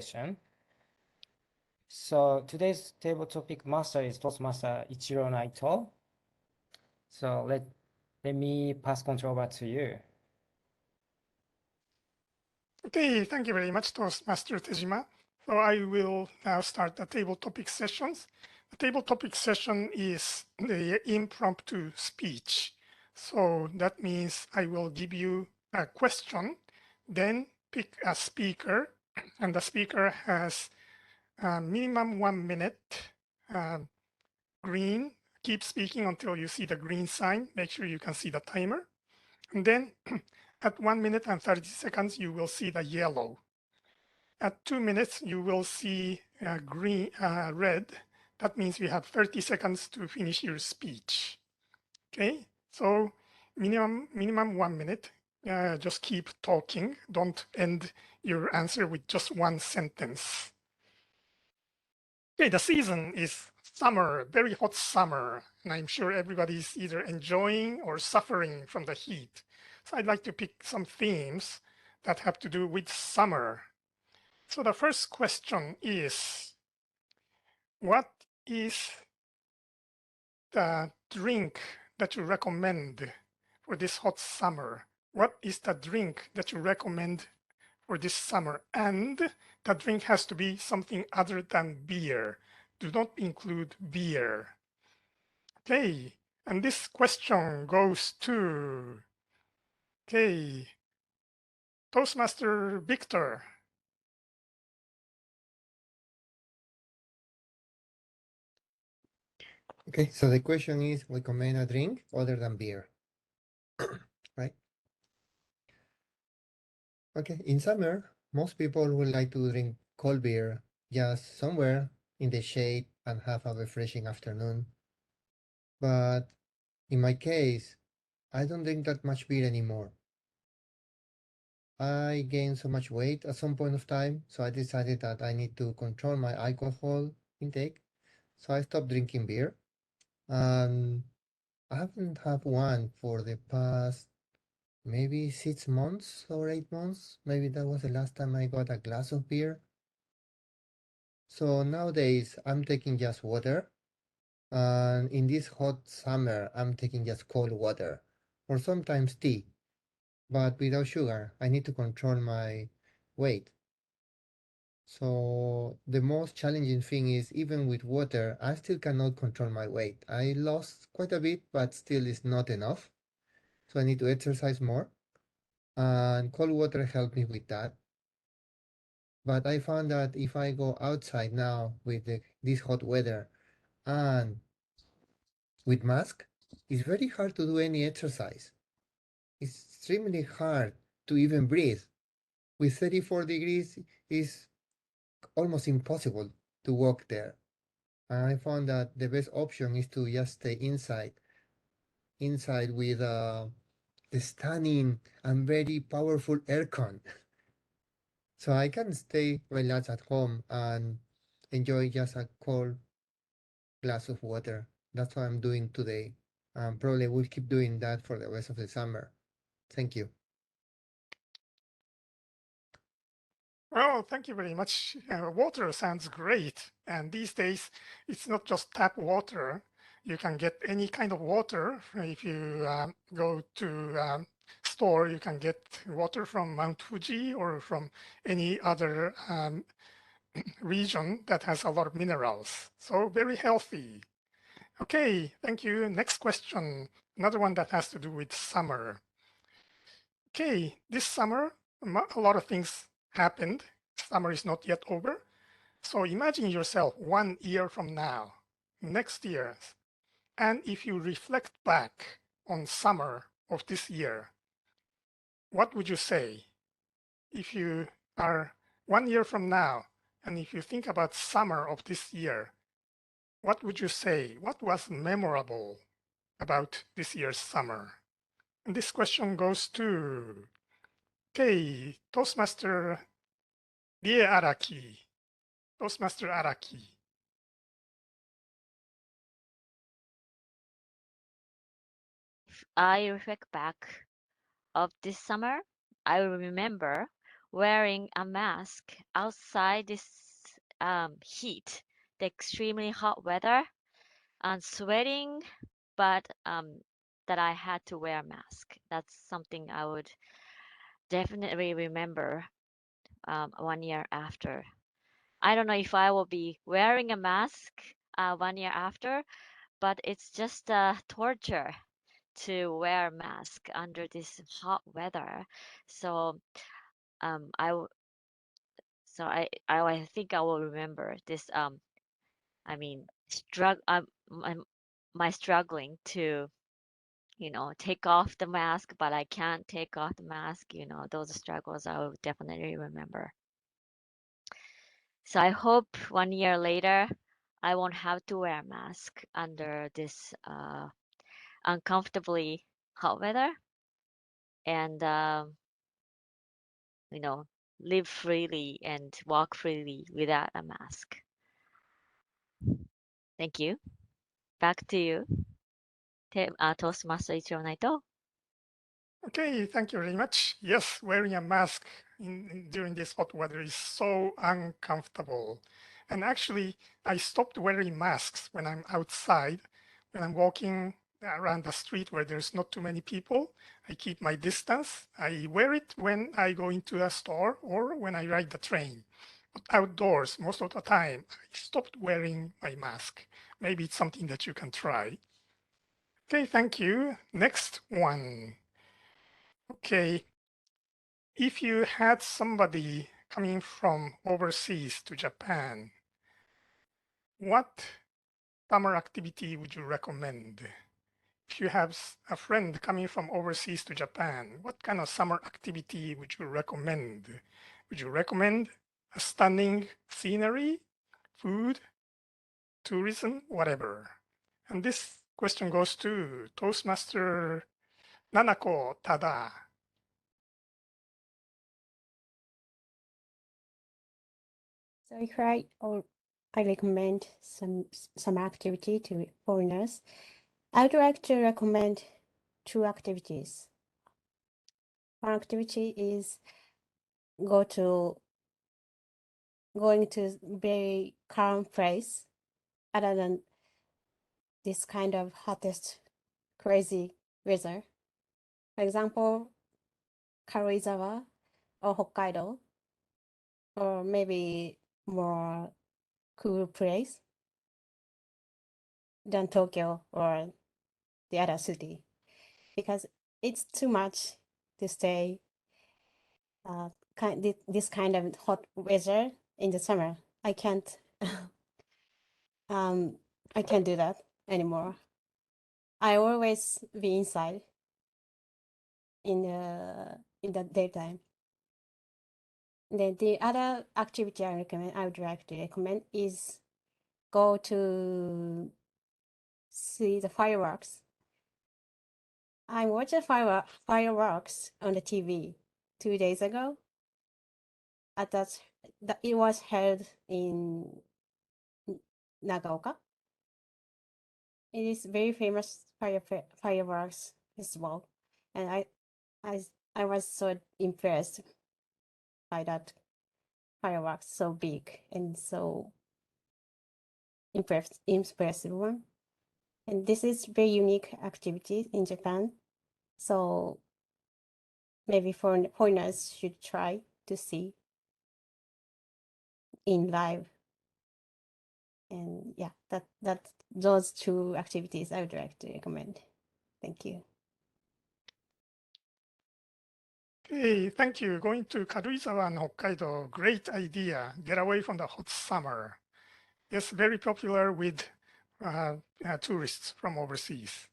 session. So today's table topic master is Toastmaster Ichiro Naito. So let me pass control over to you. Okay, thank you very much, Toastmaster Tejima. So I will now start the table topic sessions. The table topic session is the impromptu speech. So that means I will give you a question, then pick a speaker, and the speaker has minimum 1 minute. Green, keep speaking until you see the green sign. Make sure you can see the timer. And then at 1 minute and 30 seconds, you will see the yellow. At 2 minutes, you will see red. That means you have 30 seconds to finish your speech. Okay, so minimum 1 minute. Just keep talking. Don't end your answer with just one sentence. Okay, the season is summer, very hot summer, and I'm sure everybody's either enjoying or suffering from the heat. So I'd like to pick some themes that have to do with summer. So the first question is, what is the drink that you recommend for this hot summer? What is the drink that you recommend for this summer? And the drink has to be something other than beer. Do not include beer. Okay, and this question goes to, okay, Toastmaster Victor. Okay, so the question is, recommend a drink other than beer, right? Okay, in summer, most people would like to drink cold beer just somewhere in the shade and have a refreshing afternoon. But in my case, I don't drink that much beer anymore. I gained so much weight at some point of time, so I decided that I need to control my alcohol intake. So I stopped drinking beer. And I haven't had one for the past maybe 6 months or 8 months. Maybe that was the last time I got a glass of beer. So nowadays I'm taking just water. And in this hot summer, I'm taking just cold water or sometimes tea, but without sugar. I need to control my weight. So the most challenging thing is even with water, I still cannot control my weight. I lost quite a bit, but still is not enough. So I need to exercise more. And cold water helped me with that. But I found that if I go outside now with this hot weather and with mask, it's very hard to do any exercise. It's extremely hard to even breathe. With 34 degrees, it's almost impossible to walk there. And I found that the best option is to just stay inside with the stunning and very powerful aircon. So I can stay relaxed at home and enjoy just a cold glass of water. That's what I'm doing today. Probably will keep doing that for the rest of the summer. Thank you. Well, thank you very much. Water sounds great. And these days, it's not just tap water. You can get any kind of water. If you go to store, you can get water from Mount Fuji or from any other region that has a lot of minerals. So very healthy. Okay, thank you. Next question. Another one that has to do with summer. Okay, this summer, a lot of things happened. Summer is not yet over. So imagine yourself 1 year from now, next year. And if you reflect back on summer of this year, what would you say? If you are 1 year from now, and if you think about summer of this year, what would you say? What was memorable about this year's summer? And this question goes to, okay, Toastmaster Rie Araki. Toastmaster Araki. I reflect back of this summer, I will remember wearing a mask outside this heat, the extremely hot weather, and sweating, but that I had to wear a mask. That's something I would definitely remember 1 year after. I don't know if I will be wearing a mask 1 year after, but it's just torture to wear a mask under this hot weather. So I think I will remember this. I mean, my struggling to take off the mask, but I can't take off the mask. Those struggles I will definitely remember. So I hope 1 year later, I won't have to wear a mask under this uncomfortably hot weather and, live freely and walk freely without a mask. Thank you. Back to you, Toastmaster Ichiro Naito. Okay, thank you very much. Yes, wearing a mask during this hot weather is so uncomfortable. And actually, I stopped wearing masks when I'm outside, when I'm walking around the street where there's not too many people. I keep my distance. I wear it when I go into a store or when I ride the train. But outdoors, most of the time, I stopped wearing my mask. Maybe it's something that you can try. Okay, thank you. Next one. Okay, if you had somebody coming from overseas to Japan, what summer activity would you recommend? If you have a friend coming from overseas to Japan, what kind of summer activity would you recommend? Would you recommend a stunning scenery, food, tourism, whatever? And this question goes to Toastmaster Nanako Tada. So if I recommend some activity to foreigners, I would like to recommend 2 activities. One activity is going to very calm place other than this kind of hottest crazy weather. For example, Karuizawa or Hokkaido, or maybe more cool place than Tokyo or the other city, because it's too much to stay this kind of hot weather in the summer. I can't I can't do that anymore. I always be inside in the daytime. Then the other activity I would like to recommend is go to see the fireworks. I watched the fireworks on the TV 2 days ago. It was held in Nagaoka. It is very famous fireworks festival, and I was so impressed by that fireworks, so big and so impressive one. And this is very unique activity in Japan, so maybe foreigners should try to see in live. And yeah, those 2 activities I would like to recommend. Thank you. Okay, thank you. Going to Karuizawa and Hokkaido, great idea. Get away from the hot summer. Yes, very popular with tourists from overseas.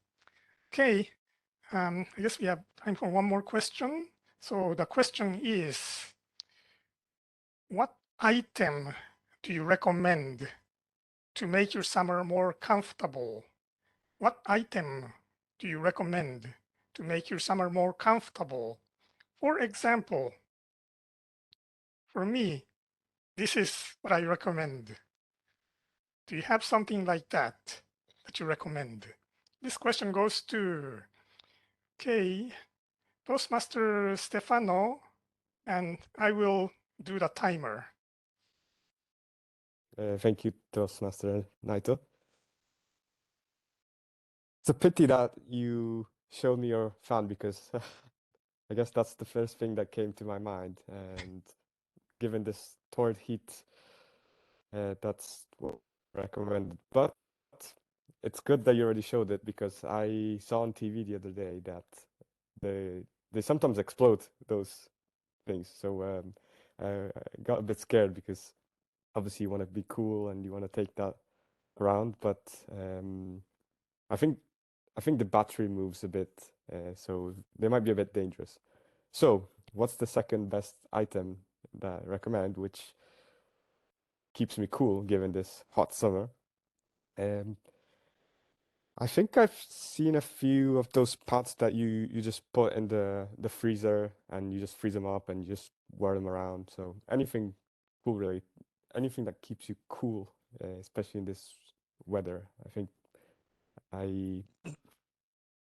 Okay, I guess we have time for one more question. So the question is, what item do you recommend to make your summer more comfortable? What item do you recommend to make your summer more comfortable? For example, for me, this is what I recommend. Do you have something like that you recommend? This question goes to, okay, Toastmaster Stefano and I will do the timer. Thank you, Toastmaster Naito. It's a pity that you showed me your fan because I guess that's the first thing that came to my mind. And given this torrid heat, that's what I recommend. But it's good that you already showed it because I saw on TV the other day that they sometimes explode those things. So I got a bit scared because obviously you want to be cool and you want to take that around, but I think the battery moves a bit, so they might be a bit dangerous. So what's the second best item that I recommend, which keeps me cool given this hot summer? I think I've seen a few of those pots that you just put in the freezer and you just freeze them up and you just wear them around. So anything cool, really, anything that keeps you cool, especially in this weather. I think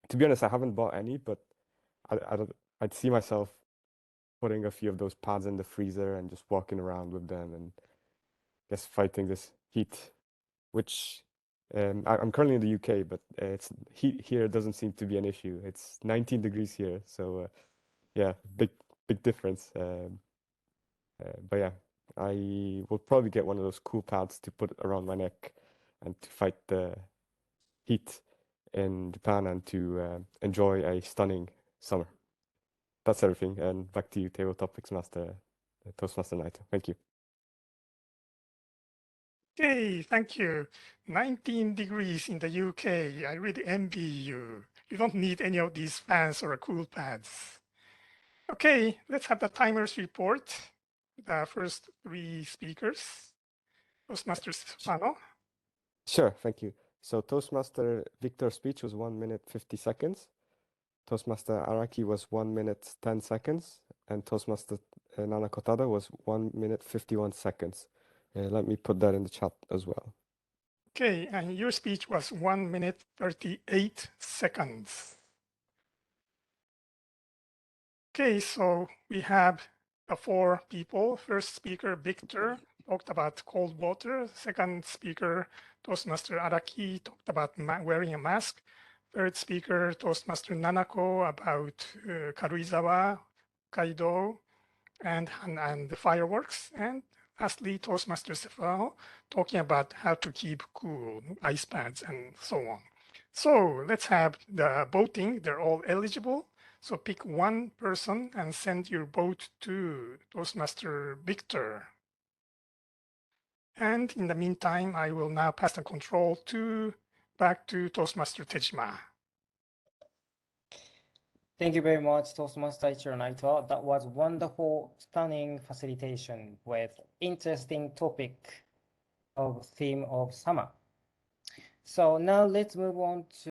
to be honest, I haven't bought any, but I'd see myself putting a few of those pads in the freezer and just walking around with them and just fighting this heat, which I'm currently in the UK, but it's heat here doesn't seem to be an issue. It's 19 degrees here, so yeah, big difference. But yeah, I will probably get one of those cool pads to put around my neck and to fight the heat in Japan and to enjoy a stunning summer. That's everything, and back to you, Table Topics Master, Toastmaster Naito. Thank you. Okay, thank you. 19 degrees in the UK. I really envy you. You don't need any of these fans or cool pads. Okay, let's have the timers report. The first three speakers. Toastmaster Stefano. Sure, thank you. So Toastmaster Victor's speech was 1 minute 50 seconds. Toastmaster Araki was 1 minute 10 seconds. And Toastmaster Nana Kotada was 1 minute 51 seconds. Let me put that in the chat as well. Okay, and your speech was 1 minute 38 seconds. Okay, so we have the four people. First speaker, Victor, talked about cold water. Second speaker, Toastmaster Araki, talked about wearing a mask. Third speaker, Toastmaster Nanako, about Karuizawa, Kaido, and the fireworks. And lastly, Toastmaster Stefano, talking about how to keep cool, ice pads, and so on. So let's have the voting. They're all eligible. So pick one person and send your vote to Toastmaster Victor. And in the meantime, I will now pass the control back to Toastmaster Tejima. Thank you very much, Toastmaster Ichiro Naito. That was wonderful, stunning facilitation with interesting topic of theme of summer. So now let's move on to